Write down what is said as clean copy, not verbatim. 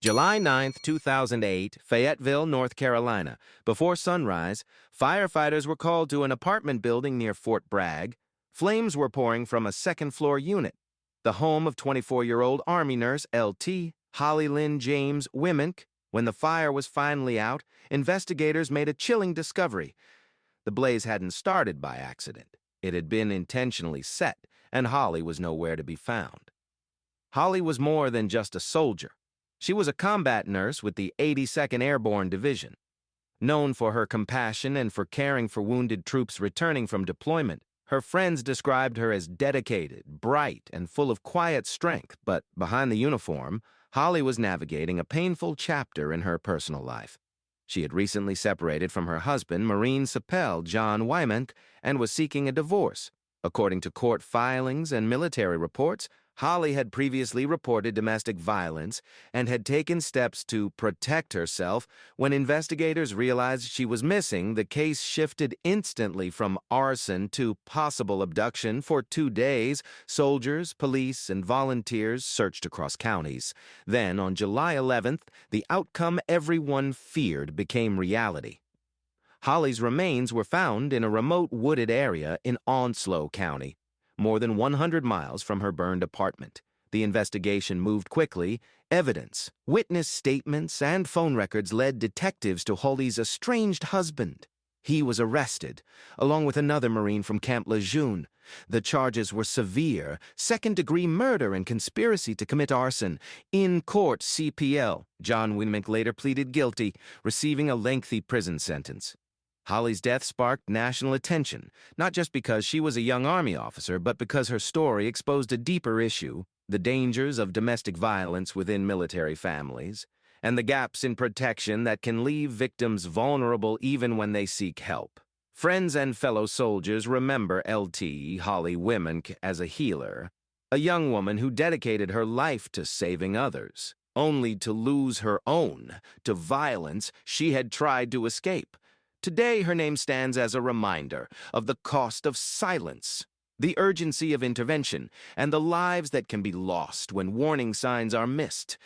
July 2008, Fayetteville, North Carolina. Before sunrise, firefighters were called to an apartment building near Fort Bragg. Flames were pouring from a second-floor unit, the home of 24-year-old Army nurse L.T. Holley Lynn James. When the fire was finally out, investigators made a chilling discovery. The blaze hadn't started by accident. It had been intentionally set, and Holley was nowhere to be found. Holley was more than just a soldier. She was a combat nurse with the 82nd Airborne Division. Known for her compassion and for caring for wounded troops returning from deployment, her friends described her as dedicated, bright, and full of quiet strength. But behind the uniform, Holley was navigating a painful chapter in her personal life. She had recently separated from her husband, Marine Sapel John Wymank, and was seeking a divorce. According to court filings and military reports, Holley had previously reported domestic violence and had taken steps to protect herself. When investigators realized she was missing, the case shifted instantly from arson to possible abduction. For 2 days, soldiers, police, and volunteers searched across counties. Then, on July 11th, the outcome everyone feared became reality. Holley's remains were found in a remote wooded area in Onslow County, more than 100 miles from her burned apartment. The investigation moved quickly. Evidence, witness statements, and phone records led detectives to Holley's estranged husband. He was arrested, along with another Marine from Camp Lejeune. The charges were severe: second-degree murder and conspiracy to commit arson. In court, CPL, John Wymank, later pleaded guilty, receiving a lengthy prison sentence. Holley's death sparked national attention, not just because she was a young Army officer, but because her story exposed a deeper issue: the dangers of domestic violence within military families, and the gaps in protection that can leave victims vulnerable even when they seek help. Friends and fellow soldiers remember L.T. Holley Wymank as a healer, a young woman who dedicated her life to saving others, only to lose her own to violence she had tried to escape. Today, her name stands as a reminder of the cost of silence, the urgency of intervention, and the lives that can be lost when warning signs are missed.